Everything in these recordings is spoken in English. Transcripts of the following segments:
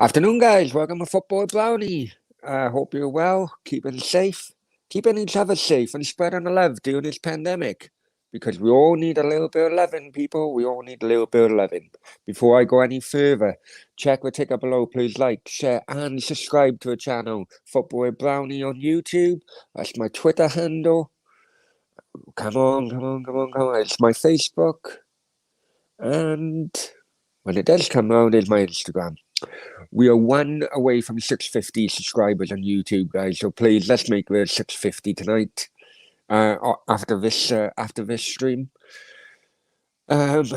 Afternoon, guys. Welcome to Football Brownie. Hope you're well, keeping safe, keeping each other safe, and spreading the love during this pandemic. Because we all need a little bit of loving, people. We all need a little bit of loving. Before I go any further, check the ticker below. Please like, share, and subscribe to the channel Football Brownie on YouTube. That's my Twitter handle. Come on, come on, come on, come on. It's my Facebook. And when it does come around, it's my Instagram. We are one away from 650 subscribers on YouTube, guys. So please, let's make the 650 tonight. After this stream. And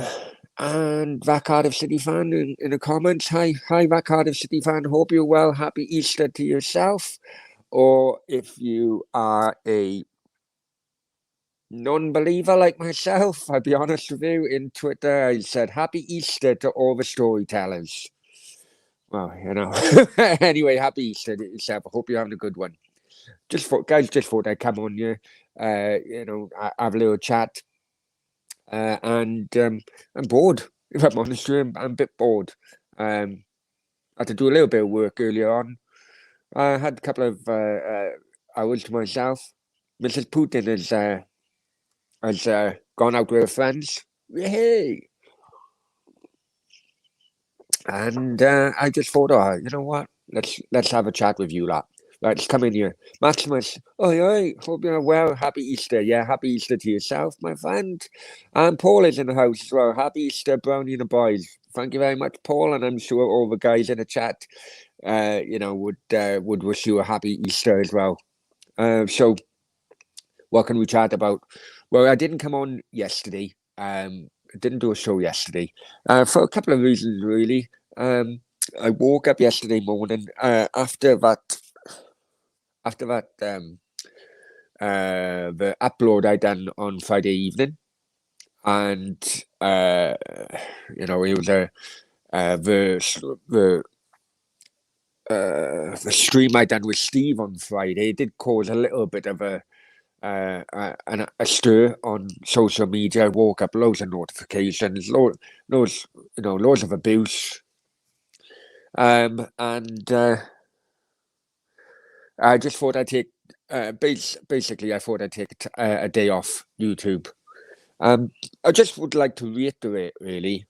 that Cardiff City fan in the comments. Hi, that Cardiff City fan. Hope you're well. Happy Easter to yourself. Or if you are a non-believer like myself, I'll be honest with you. In Twitter, I said Happy Easter to all the storytellers. Well, anyway, happy Easter to yourself. I hope you're having a good one. Just thought I'd come on here, have a little chat. And I'm bored. If I'm honest with you, I'm a bit bored. I had to do a little bit of work earlier on. I had a couple of hours to myself. Mrs. Putin has gone out with her friends. Yay! And I just thought, you know what? Let's have a chat with you, lot. Let's come in here. Maximus, oi, hope you're well. Happy Easter. Yeah, happy Easter to yourself, my friend. And Paul is in the house as well. Happy Easter, Brownie and the boys. Thank you very much, Paul. And I'm sure all the guys in the chat, would wish you a happy Easter as well. So what can we chat about? Well, I didn't come on yesterday. I didn't do a show yesterday for a couple of reasons, really. I woke up yesterday morning after that the upload I done on Friday evening, and it was the stream I done with Steve on Friday. It did cause a little bit of a stir on social media. I woke up, loads of notifications, loads of abuse, and I just thought I'd take basically I thought I'd take a day off YouTube. I just would like to reiterate, really.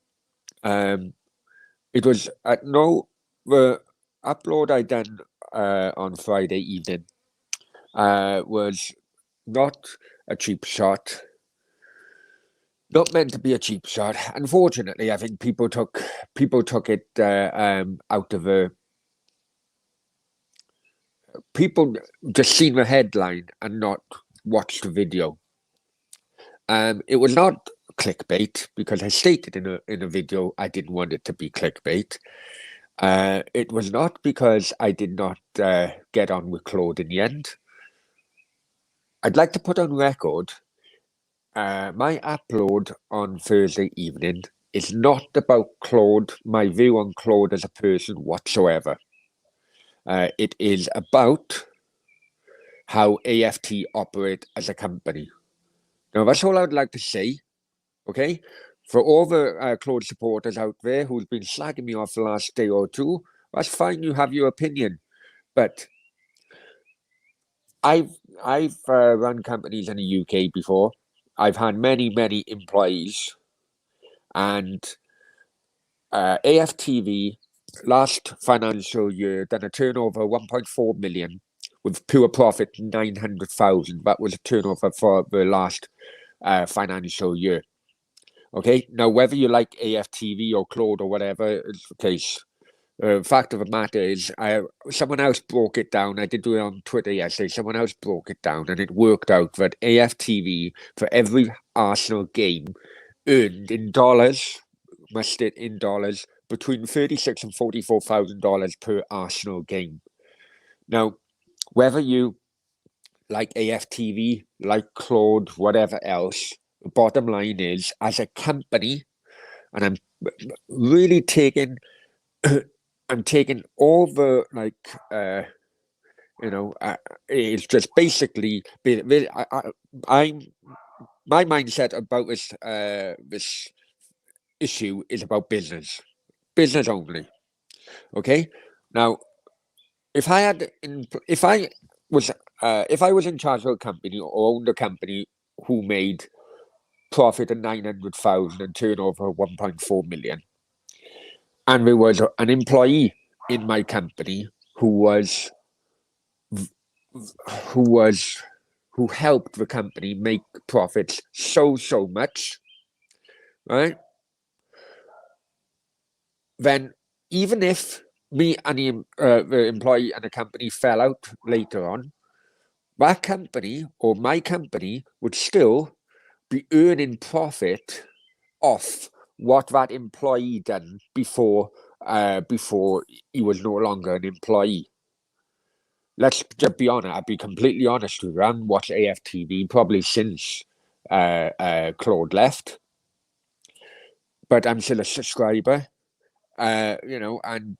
It was the upload I done on Friday evening was not a cheap shot. Not meant to be a cheap shot. Unfortunately, I think people took it out of a. People just seen the headline and not watched the video. It was not clickbait because I stated in a video I didn't want it to be clickbait. It was not because I did not get on with Claude in the end. I'd like to put on record my upload on Thursday evening is not about Claude, my view on Claude as a person whatsoever. It is about how AFT operate as a company. Now, that's all I'd like to say, okay? For all the Claude supporters out there who's been slagging me off the last day or two, that's fine, you have your opinion. But I've run companies in the UK before. I've had many employees, and AFTV last financial year done a turnover 1.4 million with pure profit 900,000. That was a turnover for the last financial year. Okay, now whether you like AFTV or Claude or whatever is the case, fact of the matter is, someone else broke it down. I did do it on Twitter yesterday. Someone else broke it down, and it worked out that AFTV for every Arsenal game earned in dollars, between $36,000 and $44,000 per Arsenal game. Now, whether you like AFTV, like Claude, whatever else, the bottom line is, as a company, and I'm really taking. I'm taking all the it's just basically I'm my mindset about this issue is about business only. Okay, now if I had, if I was in charge of a company or owned a company who made profit of 900,000 and turnover of 1.4 million, and there was an employee in my company who was who was who helped the company make profits so much, right? Then even if me and the employee and the company fell out later on, that company or my company would still be earning profit off what that employee done before he was no longer an employee. Let's just be honest. I'll be completely honest with you. I haven't watched AFTV probably since Claude left, but I'm still a subscriber. And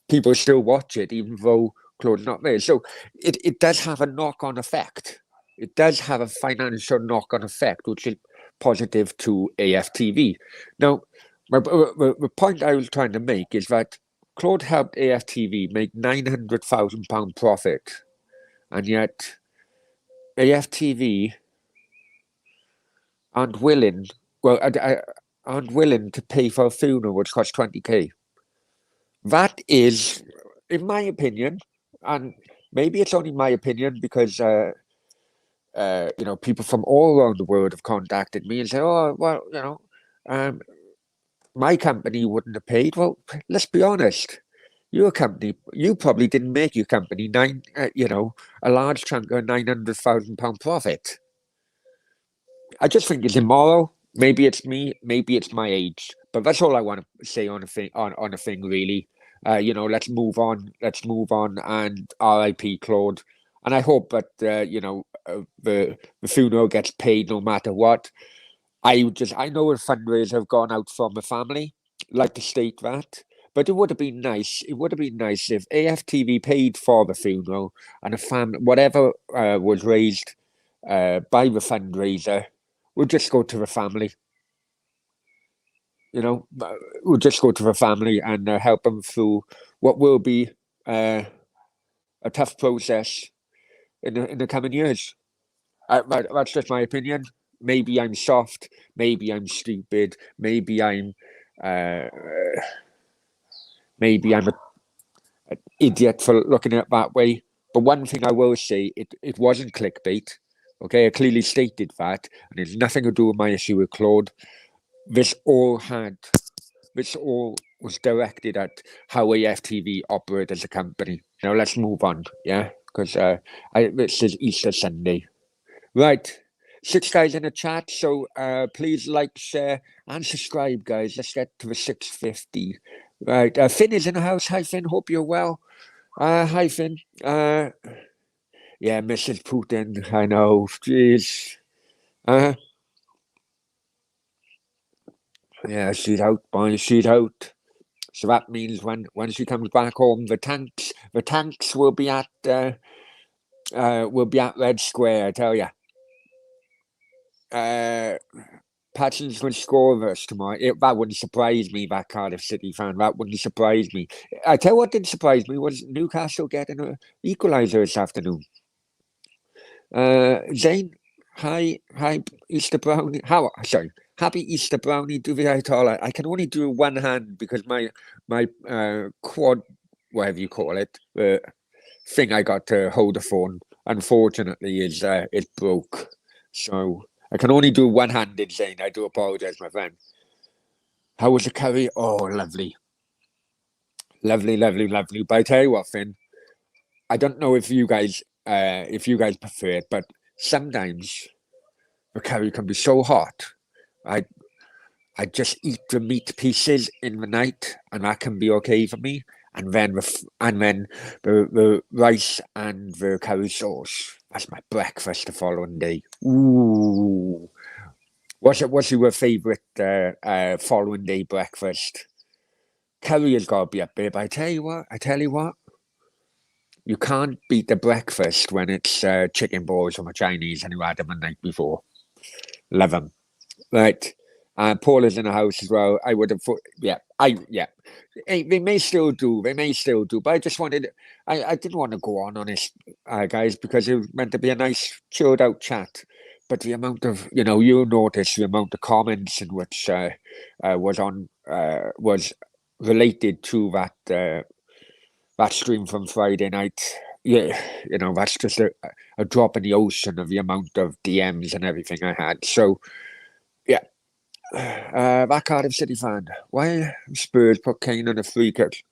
people still watch it even though Claude's not there. So it does have a knock-on effect. It does have a financial knock-on effect, which is positive to AFTV. Now, the point I was trying to make is that Claude helped AFTV make £900,000 profit, and yet AFTV aren't willing, aren't willing to pay for a funeral which costs 20k. That is, in my opinion, and maybe it's only my opinion because people from all around the world have contacted me and say, "Oh, well, my company wouldn't have paid." Well, let's be honest. Your company, you probably didn't make your company a large chunk of £900,000 profit. I just think it's immoral. Maybe it's me. Maybe it's my age. But that's all I want to say on a thing. On a thing, really. Let's move on. Let's move on. And R.I.P. Claude. And I hope that the funeral gets paid no matter what. I know a fundraiser have gone out from the family. Like to state that. But it would have been nice. It would have been nice if AFTV paid for the funeral and whatever was raised by the fundraiser would just go to the family. We'll just go to the family and help them through what will be a tough process in the coming years. That's just my opinion. Maybe I'm soft. Maybe I'm stupid. Uh, maybe I'm an idiot for looking at it that way. But one thing I will say, it wasn't clickbait. Okay, I clearly stated that, and it's nothing to do with my issue with Claude. This all was directed at how AFTV operate as a company. Now let's move on, yeah, because this is Easter Sunday, right? 6 guys in the chat, so please like, share, and subscribe, guys. Let's get to the 650. Right, Finn is in the house. Hi, Finn. Hope you're well. Hi, Finn. Yeah, Mrs. Putin. I know. Jeez. Yeah, she's out, boy. She's out. So that means when she comes back home, the tanks will be at Red Square. I tell you. Patsons will score us tomorrow. That wouldn't surprise me. That Cardiff City fan. That wouldn't surprise me. I tell you what didn't surprise me was Newcastle getting an equaliser this afternoon. Zane, hi, Easter Brownie. Happy Easter Brownie. I can only do one hand because my quad, whatever you call it, the thing I got to hold the phone, unfortunately, is broke. So I can only do one-handed, Zane. I do apologize, my friend. How was the curry? Oh, lovely. Lovely, lovely, lovely. But I tell you what, Finn, I don't know if you guys prefer it, but sometimes the curry can be so hot. I just eat the meat pieces in the night, and that can be okay for me. And then the rice and the curry sauce. That's my breakfast the following day. Ooh. What's your favourite following day breakfast? Curry has got to be up there, but I tell you what, you can't beat the breakfast when it's chicken balls from a Chinese and you had them the night before. Love them. Right. Paul is in the house as well. I would have thought, yeah, yeah. They may still do, but I just wanted, I didn't want to go on this, guys, because it was meant to be a nice, chilled out chat. But the amount of, you notice the amount of comments in which was related to that stream from Friday night. Yeah, that's just a drop in the ocean of the amount of DMs and everything I had. So, yeah, that Cardiff City fan. Why Spurs put Kane on a free kick?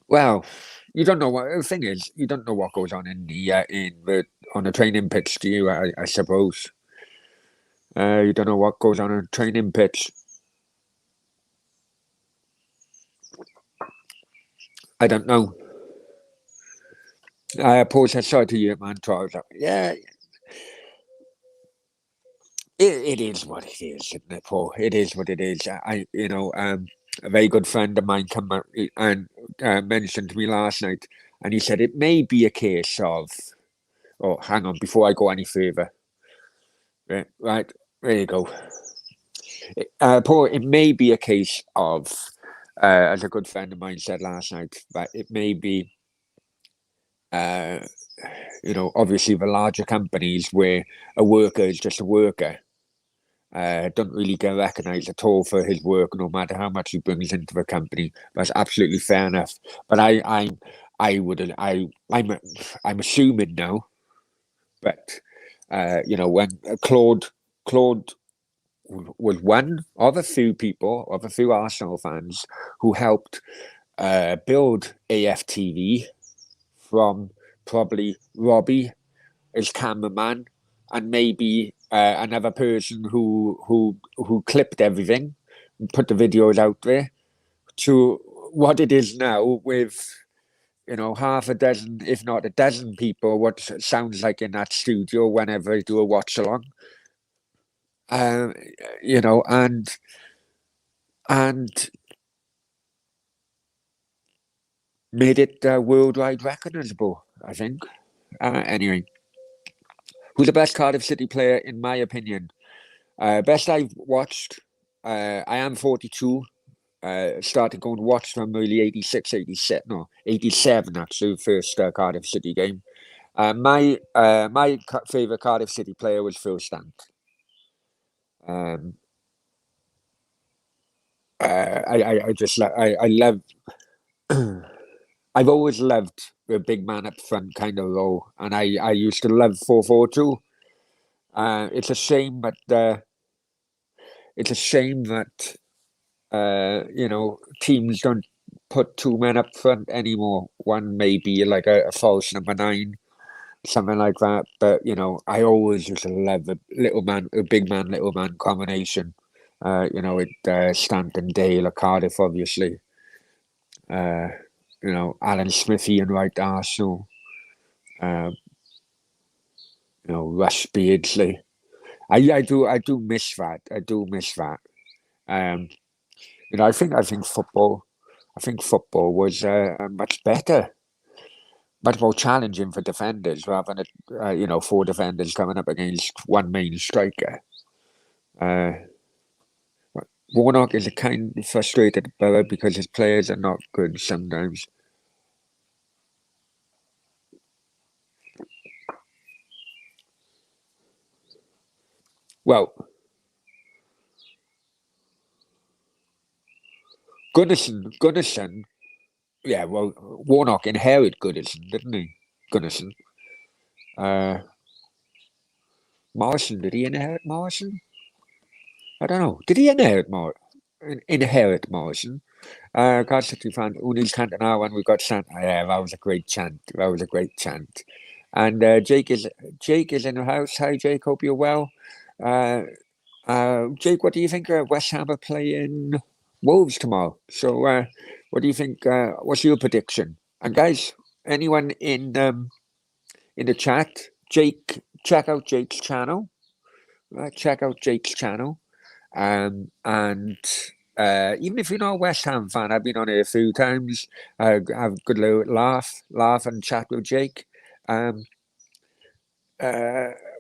Well, you don't know what the thing is. You don't know what goes on on the training pitch, do you? I suppose. You don't know what goes on a training pitch. I don't know. Paul said, sorry to you, man. So I was like, yeah, it is what it is, isn't it, Paul? It is what it is. A very good friend of mine come out and mentioned to me last night, and he said it may be a case of. Oh, hang on, before I go any further. Right, there you go. Paul, it may be a case of, as a good friend of mine said last night, that it may be, uh, obviously the larger companies where a worker is just a worker. Don't really get recognised at all for his work, no matter how much he brings into the company. That's absolutely fair enough. But I'm assuming now, but when Claude was one of a few people, of a few Arsenal fans who helped build AFTV from probably Robbie as cameraman, and maybe another person who clipped everything, and put the videos out there, to what it is now with half a dozen, if not a dozen people, what sounds like in that studio whenever I do a watch along. Um, and made it worldwide recognizable, I think. Anyway, who's the best Cardiff City player, in my opinion? Best I've watched, I am 42. Started going to watch from early 86, 87, no, 87 actually, first Cardiff City game. My favourite Cardiff City player was Phil Stant. Um, I just I love. I've always loved the big man up front kind of role, and I used to love 4-4-2. It's a shame that teams don't put two men up front anymore. One may be like a false number 9, something like that. But I always used to love a big man, little man combination. With Stanton, Dale, or Cardiff, obviously. Uh, Alan Smithy and right Arsenal. Um, Rush Beardsley. I do miss that. I do miss that. Um, I think football was much better, much more challenging for defenders rather than 4 defenders coming up against one main striker. Uh, Warnock is a kind of frustrated Borough because his players are not good sometimes. Well, Gunnarsson, yeah. Well, Warnock inherited Gunnarsson, didn't he? Gunnarsson. Uh, Morrison, did he inherit Morrison? I don't know. Did he inherit Morrison? God, City fan, Uni's Cantona when we got sent. Yeah, that was a great chant. That was a great chant. And Jake is in the house. Hi, Jake. Hope you're well. Jake, what do you think? West Ham are playing Wolves tomorrow. So, what do you think? What's your prediction? And guys, anyone in the chat, Jake, check out Jake's channel. Check out Jake's channel. And even if you're not a West Ham fan, I've been on here a few times. Have a good little laugh and chat with Jake.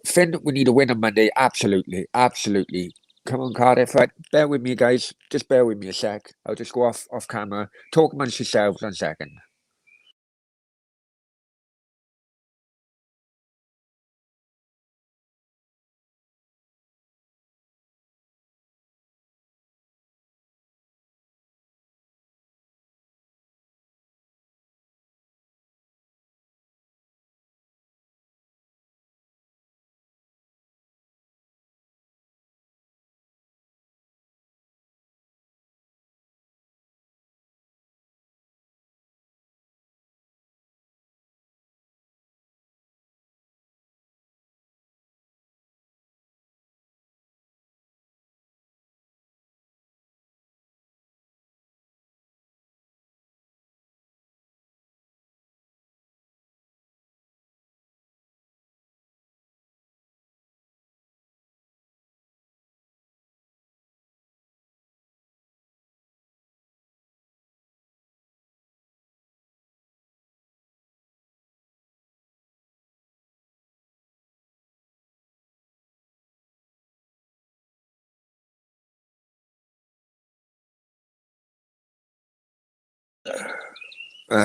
Finn, we need a win on Monday. Absolutely, absolutely. Come on, Cardiff. Right, bear with me, guys. Just bear with me a sec. I'll just go off camera. Talk amongst yourselves 1 second.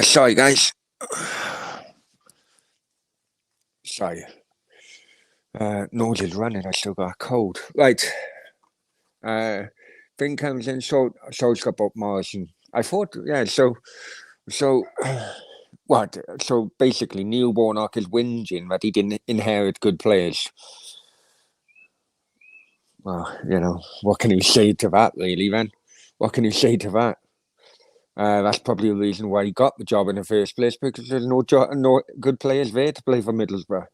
Sorry, guys. Sorry. Nose is running. I still got a cold. Right. Thing comes in. So's got Bob Morrison. I thought, yeah. So, what? So basically, Neil Warnock is whinging that he didn't inherit good players. Well, what can you say to that, really, then? What can you say to that? That's probably the reason why he got the job in the first place, because there's no good players there to play for Middlesbrough.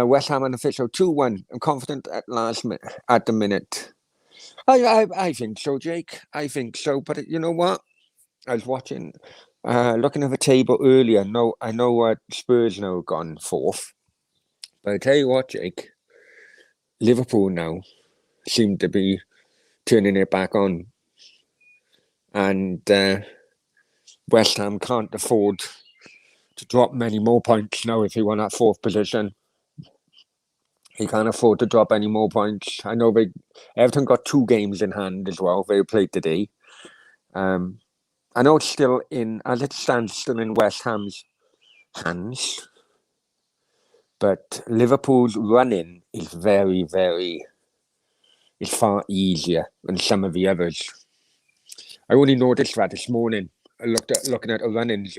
West Ham unofficial 2-1. I'm confident at the minute. I think so, Jake. I think so. But you know what? I was looking at the table earlier. No, I know Spurs now have gone fourth. But I tell you what, Jake, Liverpool now seem to be turning it back on. And West Ham can't afford to drop many more points now if he won that fourth position. He can't afford to drop any more points. I know Everton got 2 games in hand as well. They played today. I know it's still as it stands, still in West Ham's hands. But Liverpool's running is very, very, is far easier than some of the others. I only noticed that this morning. I looking at the run-ins,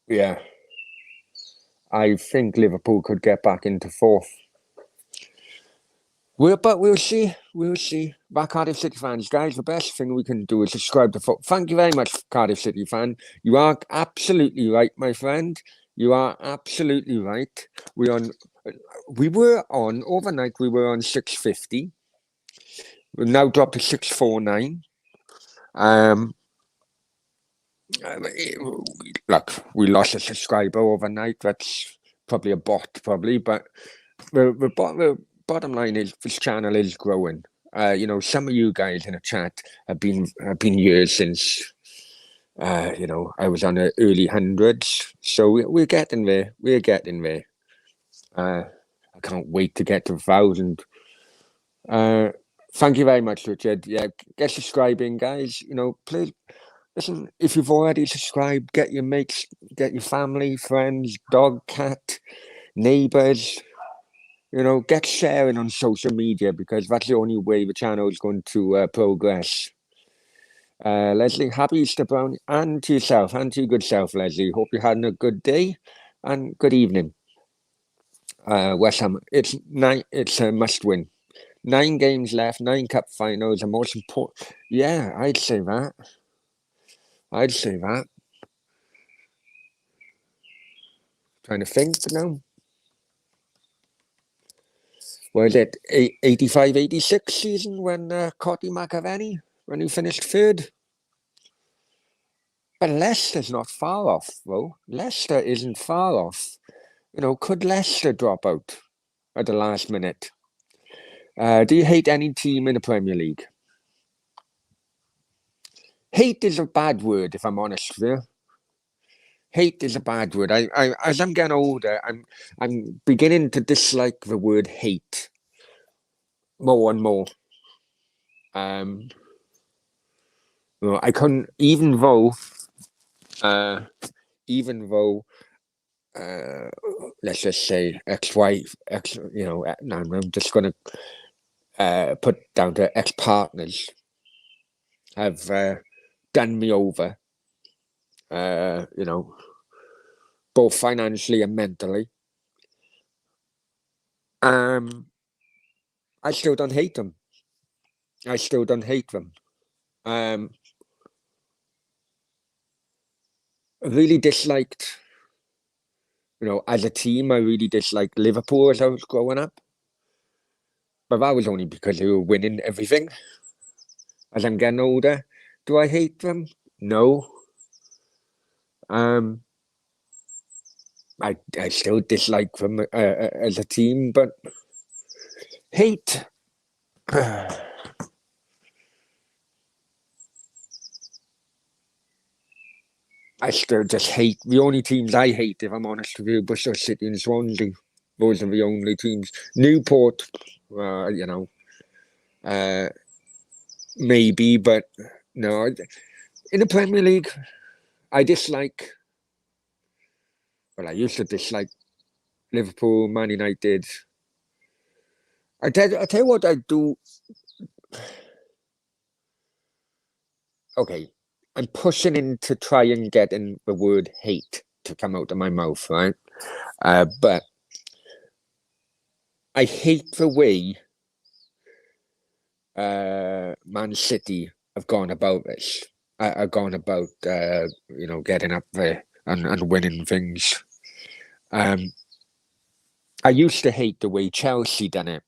Yeah, I think Liverpool could get back into fourth. But we'll see. We'll see. But Cardiff City fans, guys, the best thing we can do is subscribe to football. Thank you very much, Cardiff City fan. You are absolutely right, my friend. You are absolutely right. We were on overnight. We were on 650. We've now dropped to 649. Look, we lost a subscriber overnight. That's probably a bot, but the bottom line is this channel is growing. Some of you guys in the chat have been years since. I was on the early hundreds, so we're getting there. We're getting there. I can't wait to get to 1,000. Thank you very much, Richard. Yeah, get subscribing, guys. Please listen. If you've already subscribed, get your mates, get your family, friends, dog, cat, neighbors. Get sharing on social media, because that's the only way the channel is going to progress. Leslie, happy Easter, Brownie, and to yourself, and to your good self, Leslie. Hope you're having a good day and good evening. West Ham, it's a must win. 9 games left, 9 cup finals, and most important. Yeah, I'd say that. Trying to think now. Was it 85-86 season when Cotty McAvenny, when he finished third? But Leicester's not far off, though. Leicester isn't far off. Could Leicester drop out at the last minute? Do you hate any team in the Premier League? Hate is a bad word, if I'm honest with you. hate is a bad word. As I'm getting older, I'm beginning to dislike the word hate more and more. Um, I couldn't, uh, even though, uh, let's just say ex-wife, no, I'm just gonna put down to ex-partners have done me over, you know, both financially and mentally. Um, I still don't hate them. I still don't hate them. Um, I really disliked, as a team, I really disliked Liverpool as I was growing up. But that was only because they were winning everything. As I'm getting older, do I hate them? No. Um, I still dislike them as a team, but hate. I still just hate the only teams I hate, if I'm honest with you, Bristol City and Swansea. Those are the only teams. Newport, uh, maybe, but no. In the Premier League, I dislike. Well, I used to dislike Liverpool, Man United. I tell you what I do. Okay, I'm pushing in to try and get in the word hate to come out of my mouth, right? But I hate the way Man City have gone about this. Have gone about getting up there and winning things. I used to hate the way Chelsea done it,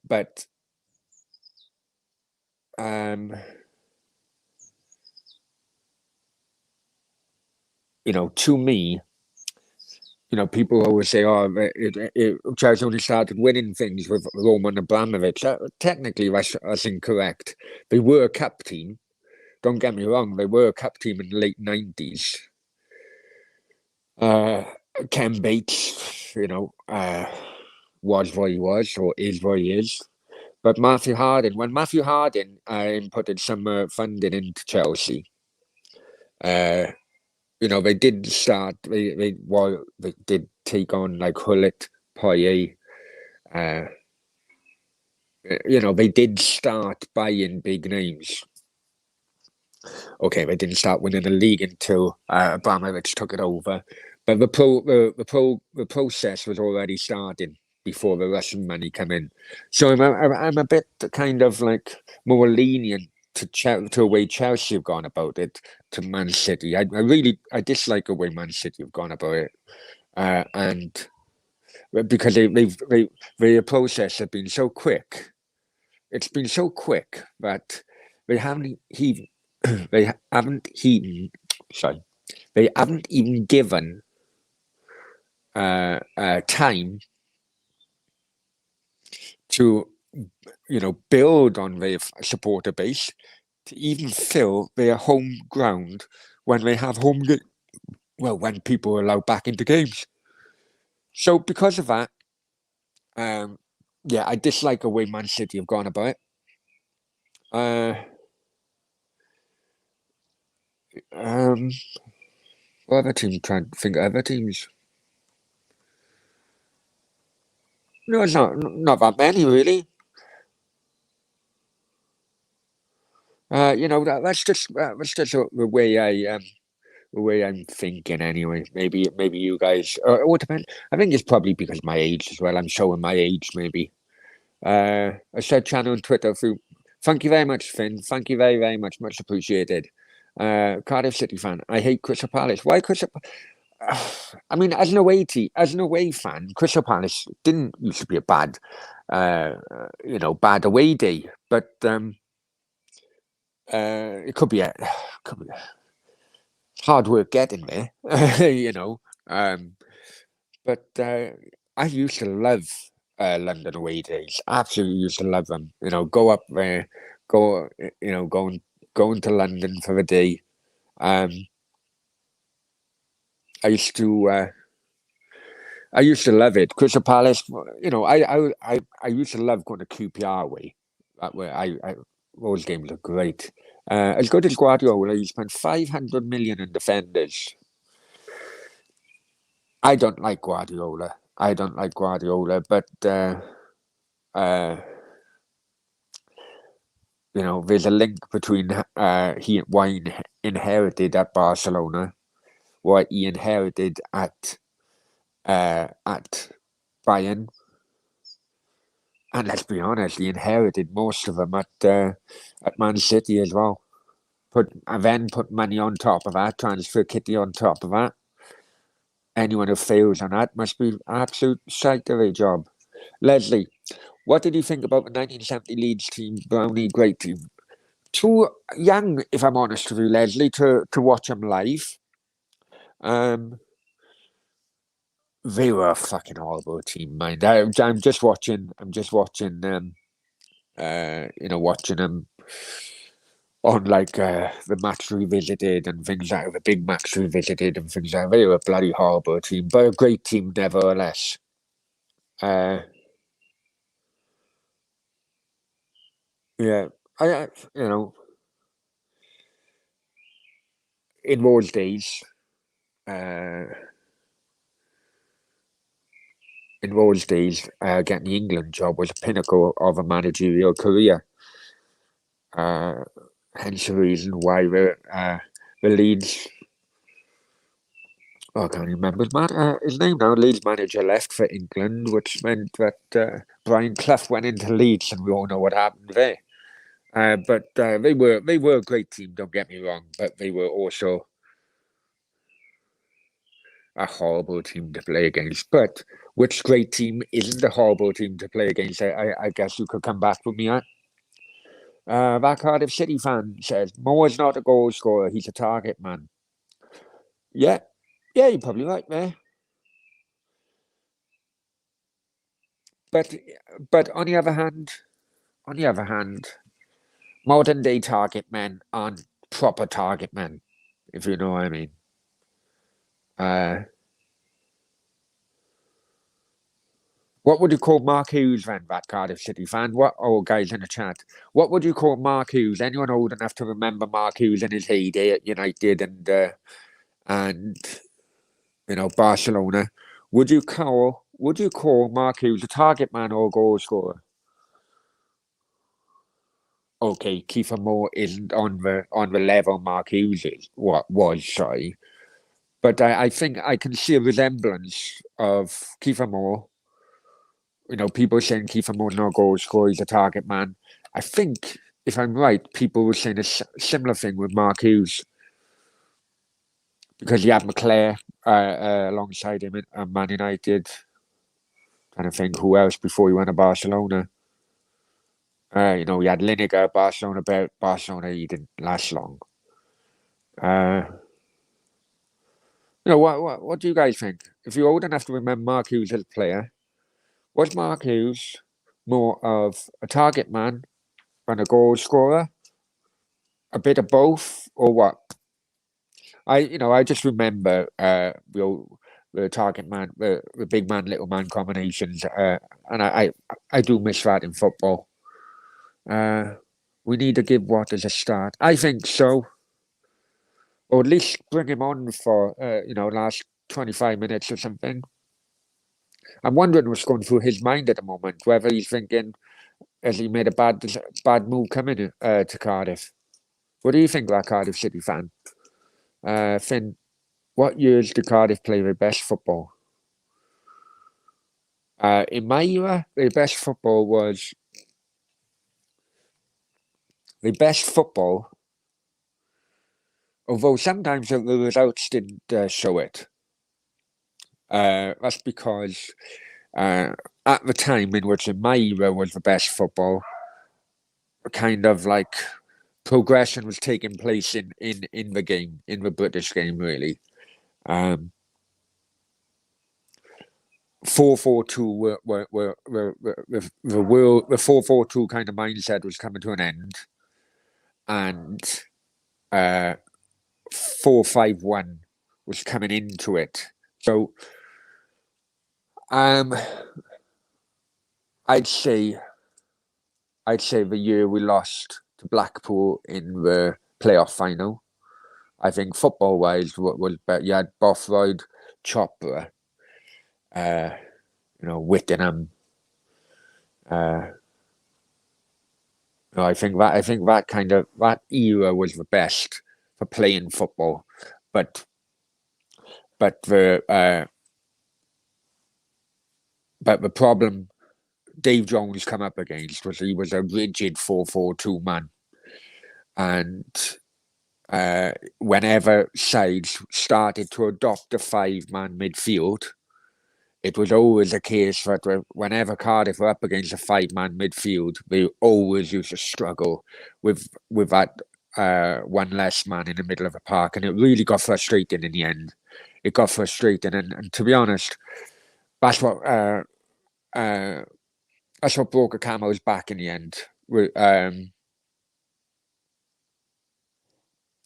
but to me, people always say, "Oh, Chelsea only started winning things with Roman Abramovich." Technically, that's incorrect. They were a cup team. Don't get me wrong; they were a cup team in the late '90s. Ken Bates, was what he was or is what he is. But when Matthew Harding inputted some funding into Chelsea, uh, they did start. They did take on like Hullet, Poirier. Uh, they did start buying big names. Okay, they didn't start winning the league until Abramovich took it over, but the process was already starting before the Russian money came in. So I'm a bit kind of like more lenient to the way Chelsea have gone about it to Man City. I dislike the way Man City have gone about it, and because the process has been so quick. It's been so quick that they haven't even they haven't even sorry they haven't even given time to build on their supporter base to even fill their home ground when they have when people are allowed back into games. So because of that, I dislike the way Man City have gone about it. Um, what other teams? Trying to think of other teams. No, it's not that many really. That's just the way I'm thinking anyway. Maybe you guys, it would depend. I think it's probably because of my age as well. I'm showing my age maybe. I said channel on Twitter through. Thank you very much, Finn. Thank you very very much appreciated. Cardiff City fan. I hate Crystal Palace. Why Crystal? I mean, as an away fan, Crystal Palace didn't used to be a bad away day, but it could be hard work getting there, you know. But I used to love London away days. Absolutely used to love them. Go up there, go, going to London for a day. Um, I used to love it. Crystal Palace, I used to love going to QPR away. That way, those games are great. As good as Guardiola, he spent 500 million in defenders. I don't like Guardiola. But uh, there's a link between why he inherited at Barcelona, what he inherited at Bayern, and let's be honest, he inherited most of them at Man City as well. Put money on top of that, transfer kitty on top of that. Anyone who fails on that must be absolute shite of a job. Leslie, what did you think about the 1970 Leeds team, Brownie? Great team. Too young, if I'm honest with you, Leslie, to watch them live. Um, they were a fucking horrible team, mind. I'm just watching. Watching them on like the match revisited and things like the big match revisited and things like that. They were a bloody horrible team, but a great team nevertheless. Uh, yeah, I in those days, uh, getting the England job was a pinnacle of a managerial career. Hence the reason why the Leeds. Oh, I can't remember his name now. Leeds manager left for England, which meant that Brian Clough went into Leeds, and we all know what happened there. But they were a great team. Don't get me wrong, but they were also a horrible team to play against. But which great team isn't a horrible team to play against? I guess you could come back with me at. That Cardiff City fan says Moore's not a goal scorer; he's a target man. Yeah, yeah, you're probably right there. But on the other hand, modern day target men aren't proper target men, if you know what I mean. Uh, what would you call Mark Hughes then, that Cardiff City fan? What? Oh, guys in the chat, what would you call Mark Hughes? Anyone old enough to remember Mark Hughes in his heyday at United and Barcelona? Would you call Mark Hughes a target man or a goal scorer? Okay, Kiefer Moore isn't on the level Mark Hughes was, sorry. But I think I can see a resemblance of Kiefer Moore. People saying Kiefer Moore's not a goal scorer, he's a target man. I think, if I'm right, people were saying a similar thing with Mark Hughes because he had McClare alongside him at Man United. Trying to think who else before he went to Barcelona. He had Lineker at Barcelona, but Barcelona he didn't last long. What do you guys think? If you're old enough to remember Mark Hughes as a player, was Mark Hughes more of a target man and a goal scorer? A bit of both, or what? I just remember the target man, the big man, little man combinations, and I do miss that in football. We need to give Waters a start. I think so, or at least bring him on for last 25 minutes or something. I'm wondering what's going through his mind at the moment. Whether he's thinking, has he made a bad move coming to Cardiff? What do you think, that Cardiff City fan? Finn, what years did Cardiff play their best football? In my era, the best football, although sometimes the results didn't show it. That's because at the time in which in my era was the best football, kind of like progression was taking place in the game, in the British game, really. 4-4-2 the 4-4-2 kind of mindset was coming to an end, and 4-5-1 was coming into it. So I'd say the year we lost to Blackpool in the playoff final, I think football wise was better. You had Bothroyd, Chopra, Whittingham. I think that era was the best for playing football, but but the uh, but the problem Dave Jones come up against was he was a rigid 4-4-2 man, and whenever sides started to adopt a 5-man midfield, it was always a case that whenever Cardiff were up against a 5-man midfield, they always used to struggle with that one less man in the middle of the park, and it really got frustrating in the end. It got frustrating, and to be honest, that's what broke a Camo's back in the end.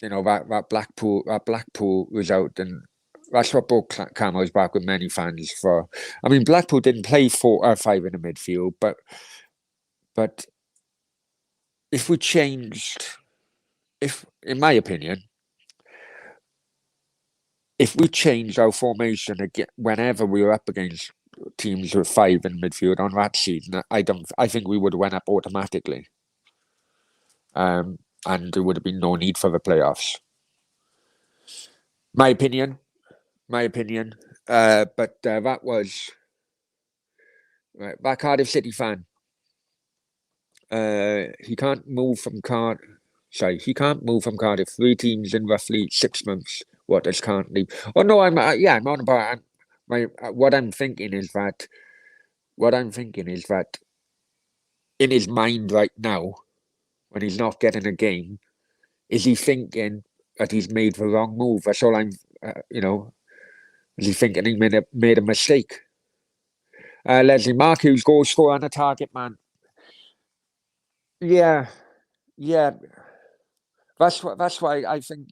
That Blackpool result, and that's what broke Camo's back with many fans. I mean, Blackpool didn't play 4 or 5 in the midfield, but if we changed, in my opinion, if we changed our formation again whenever we were up against teams with 5 in midfield on that season, I think we would have went up automatically. And there would have been no need for the playoffs. My opinion. But that was that Cardiff City fan. He can't move from Cardiff. Sorry, he can't move from Cardiff. 3 teams in roughly 6 months. What does can't leave? Oh no, I'm on about. What I'm thinking is that. In his mind right now, when he's not getting a game, is he thinking that he's made the wrong move? That's all I'm. Is he thinking he made a mistake? Leslie Mark, who's goal scorer and a target man. Yeah, yeah. That's why I think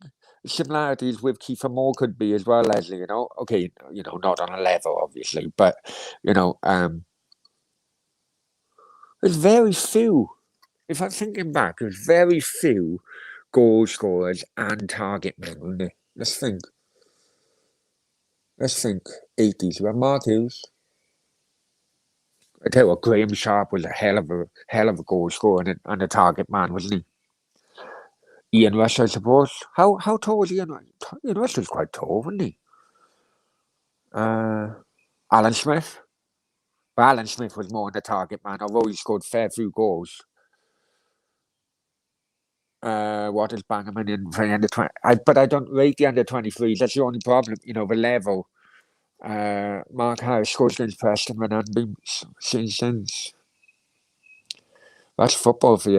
similarities with Kiefer Moore could be as well, Leslie. Okay, not on a level, obviously, but there's very few. If I'm thinking back, there's very few goal scorers and target men, isn't there? Let's think. 80s. We have Mark Hughes. I tell you what, Graham Sharp was a hell of a goal scorer and a target man, wasn't he? Ian Rush, I suppose. How tall was Ian Rush? Ian Rush was quite tall, wasn't he? Alan Smith. But Alan Smith was more the target man, although he scored fair few goals. What is Bannerman in for the under 20? But I don't rate the under 23s. That's the only problem. The level. Mark Harris scores against Preston and been since. That's football for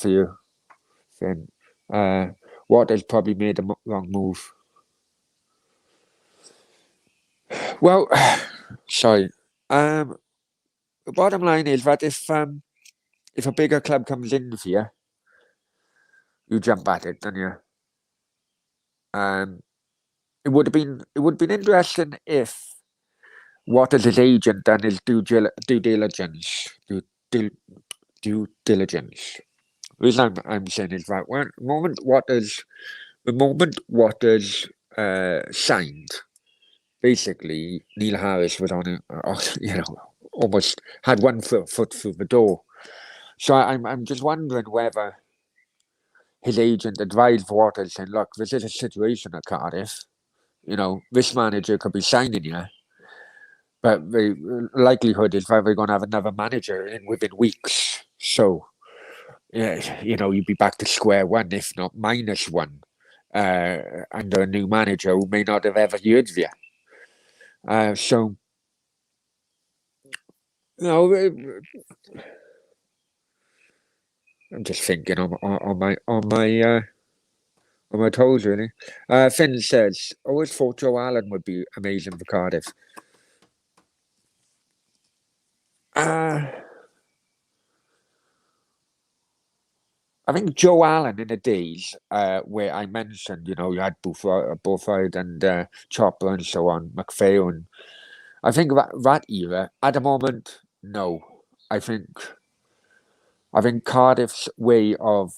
you. Finn. Waters probably made a wrong move. Well, sorry. The bottom line is that if a bigger club comes in for you, you jump at it, don't you? It would have been interesting if Waters' agent done his due diligence. Due diligence. The reason I'm saying is that the moment Waters signed, basically Neil Harris was on it, almost had one foot through the door. So I'm just wondering whether his agent advised Waters, saying, "Look, this is a situation at Cardiff. This manager could be signing you, but the likelihood is that we're going to have another manager within weeks. So, yeah, you'd be back to square one, if not -1, under a new manager who may not have ever heard of you. So, I'm just thinking on my toes, really. Finn says, always thought Joe Allen would be amazing for Cardiff. I think Joe Allen in the days where I mentioned, you had Bullfight and Chopper and so on, McPhail. I think that era, at the moment, no. I think I think Cardiff's way of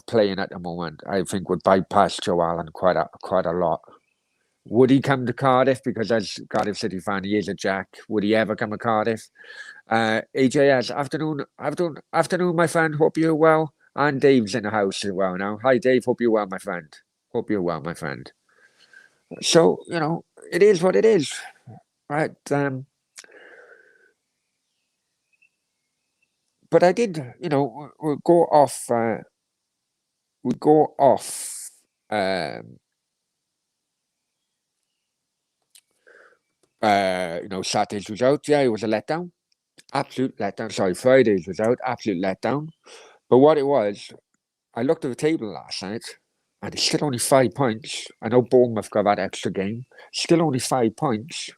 playing at the moment, I think would bypass Joe Allen quite a lot. Would he come to Cardiff? Because as Cardiff City fan, he is a Jack. Would he ever come to Cardiff? AJS, afternoon, my friend. Hope you're well. And Dave's in the house as well now. Hi, Dave. Hope you're well, my friend. Hope you're well, my friend. So, it is what it is, right? But I did, we go off, we go off, Saturday's was out. Yeah, it was a letdown. Absolute letdown. Sorry, Friday's was out. Absolute letdown. But what it was, I looked at the table last night, and it's still only 5 points. I know Bournemouth got that extra game. Still only 5 points.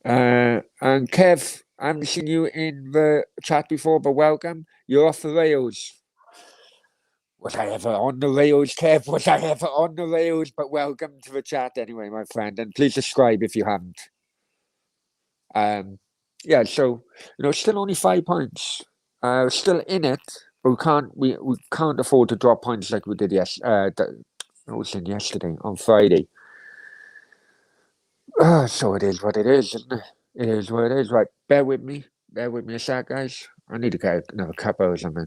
And Kev, I haven't seen you in the chat before, but welcome. You're off the rails. Was I ever on the rails, Kev? Was I ever on the rails? But welcome to the chat anyway, my friend. And please subscribe if you haven't. Yeah, so still only 5 points. Still in it, but we can't afford to drop points like we did yesterday on Friday. So it is what it is, isn't it? It is what it is. Right, bear with me a sec, guys. I need to get another cuppa or something.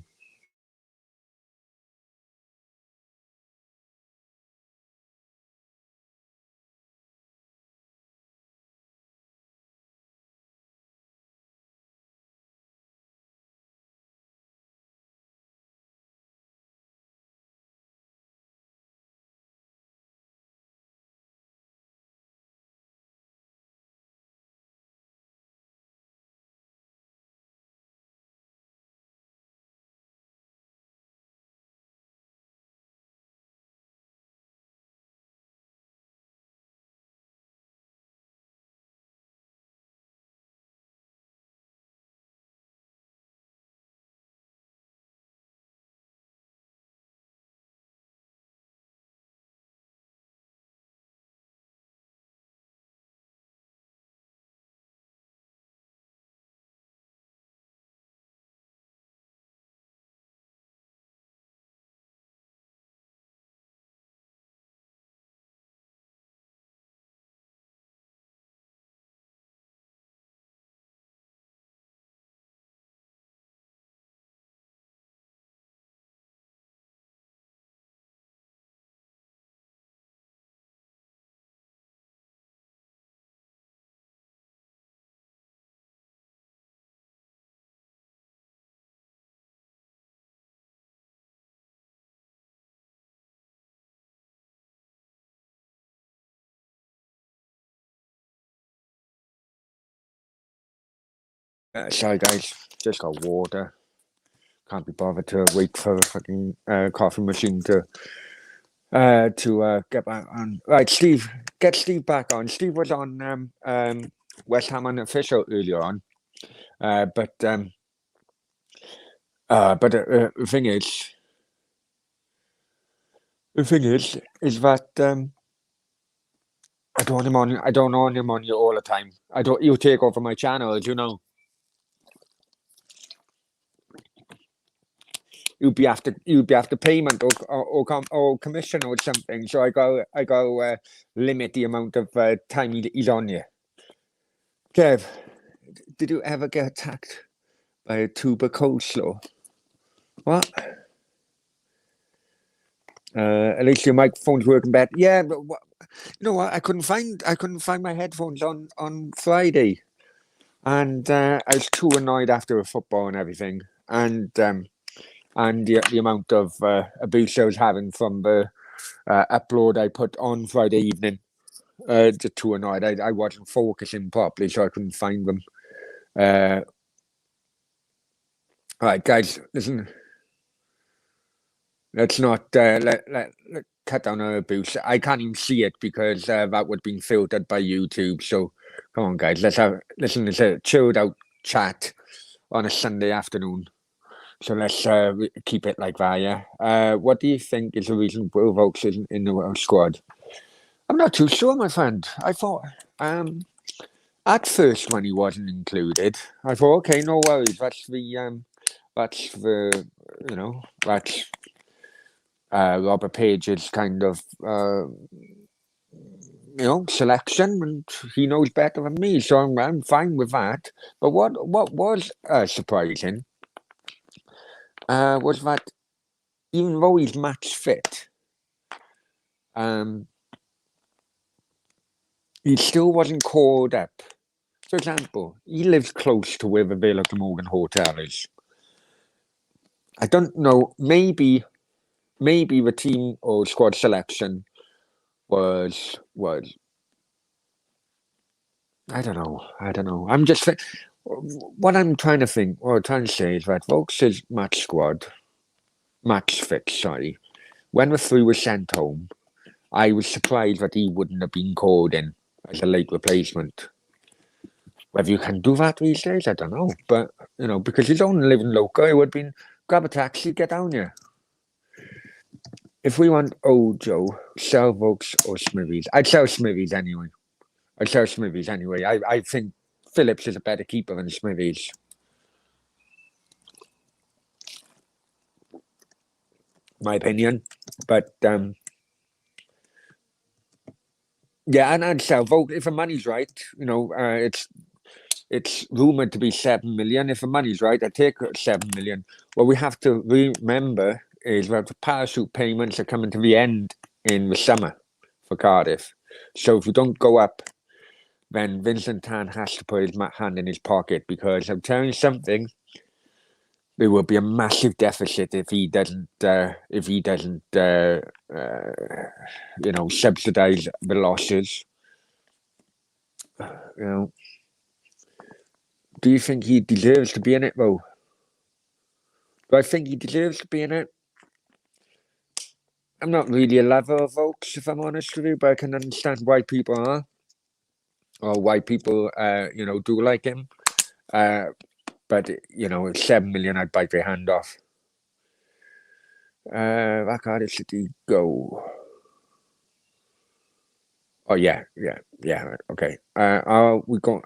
Sorry, guys. Just got water. Can't be bothered to wait for a fucking coffee machine to get back on. Right, Steve, get Steve back on. Steve was on West Ham Unofficial earlier on, but the thing is that I don't want him on. I don't want him on you all the time. I don't. You take over my channel, as you know. You'd be after payment or commission or something. So I go limit the amount of time he's on you. Kev, did you ever get attacked by a tuber coleslaw? What? At least your microphone's working better. Yeah, but you know what? I couldn't find my headphones on Friday, and I was too annoyed after a football and everything, and the amount of abuse I was having from the upload I put on Friday evening. Just too annoyed. I wasn't focusing properly, so I couldn't find them. All right, guys, listen. Let's not let cut down on abuse. I can't even see it because that would be filtered by YouTube. So come on, guys, let's have listen. It's a chilled out chat on a Sunday afternoon. So let's keep it like that, yeah. What do you think is the reason Will Vokes isn't in the squad? I'm not too sure, my friend. I thought at first when he wasn't included, I thought, okay, no worries. That's the that's Robert Page's kind of selection, and he knows better than me, so I'm fine with that. But what was surprising was that even though he's match fit, he still wasn't called up. For example, he lives close to where the Villa Glamorgan Hotel is. I don't know, maybe the team or squad selection was I don't know. I'm just what I'm trying to think or trying to say is that Vokes' match fit, sorry. When the three were sent home, I was surprised that he wouldn't have been called in as a late replacement. Whether you can do that these days, I don't know. But, because he's only living local, it would have been grab a taxi, get down here. If we want Ojo, sell Vokes or Smithies, I'd sell Smithies anyway. I think Phillips is a better keeper than Smithies. My opinion. But, yeah, and I'd sell Vokes. If the money's right, it's rumoured to be 7 million. If the money's right, I'd take 7 million. What we have to remember is that the parachute payments are coming to the end in the summer for Cardiff. So if we don't go up, then Vincent Tan has to put his hand in his pocket, because I'm telling you something, there will be a massive deficit if he doesn't subsidise the losses. Do you think he deserves to be in it, though? Do I think he deserves to be in it? I'm not really a lover of Vokes, if I'm honest with you, but I can understand why people are, or why people, do like him. But, at 7 million, I'd bite their hand off. Where Cardiff City go? Oh, yeah, okay. Are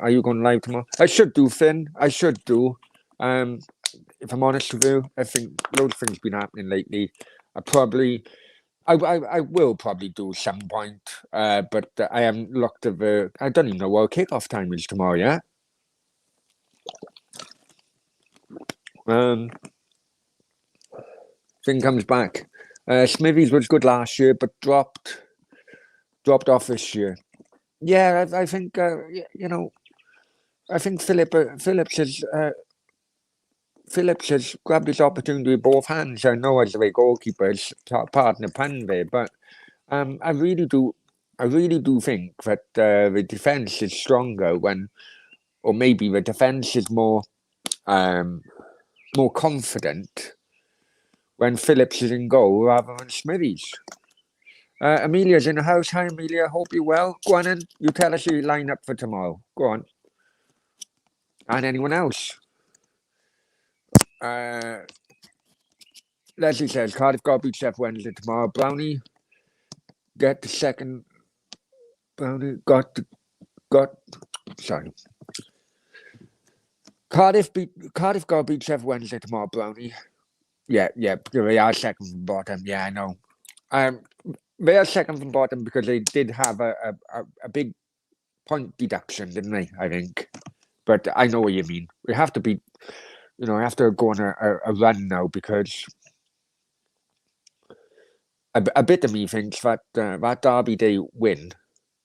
you going live tomorrow? I should do, Finn. I should do. If I'm honest with you, I think loads of things been happening lately. I will probably do some point, but I haven't looked at I don't even know what kickoff time is tomorrow yet. Thing comes back. Smithies was good last year, but dropped off this year. Yeah, I think I think Phillips has grabbed his opportunity with both hands. I know as a goalkeeper, it's part of the pun there, but I really do think that the defense is stronger or maybe the defense is more confident when Phillips is in goal rather than Smithies. Amelia's in the house. Hi, Amelia. Hope you're well. Go on in. You tell us your line up for tomorrow. Go on. And anyone else? Leslie says Cardiff got to beat Chef Wednesday tomorrow. Brownie get the second. Brownie got. Sorry. Cardiff got to beat Chef Wednesday tomorrow. Brownie. Yeah. They are second from bottom. Yeah, I know. They are second from bottom because they did have a big point deduction, didn't they? I think. But I know what you mean. We have to be, I have to go on a run now, because a bit of me thinks that that Derby Day win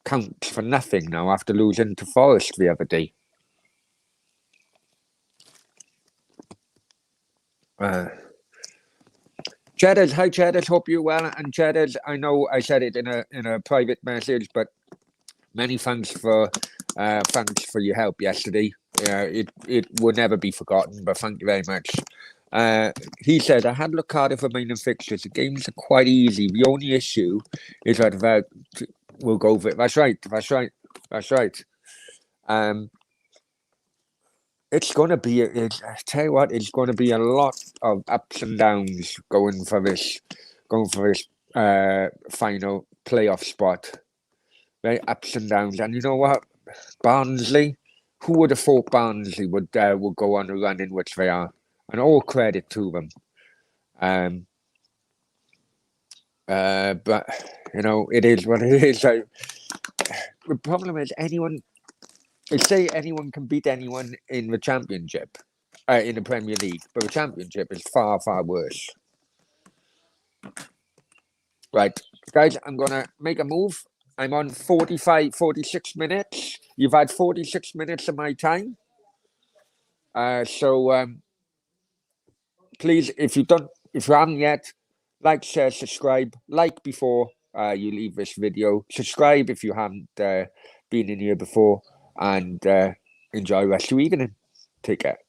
counts for nothing now after losing to Forest the other day. Cheddars, hi Cheddars, hope you're well. And Cheddars, I know I said it in a private message, but many thanks for your help yesterday. It would never be forgotten, but thank you very much. He said, I had looked Cardiff remaining fixtures. The games are quite easy. The only issue is that we'll go for it. That's right. it's going to be, I tell you what, it's going to be a lot of ups and downs going for this final playoff spot. Right, ups and downs. And you know what? Barnsley, who would have thought Barnsley would go on a run in which they are? And all credit to them. But, you know, it is what it is. The problem is they say anyone can beat anyone in the Championship, in the Premier League, but the Championship is far, far worse. Right, guys, I'm going to make a move. I'm on 46 minutes. You've had 46 minutes of my time. So please, if you haven't yet, like, share, subscribe. Like before you leave this video. Subscribe if you haven't been in here before, and enjoy the rest of your evening. Take care.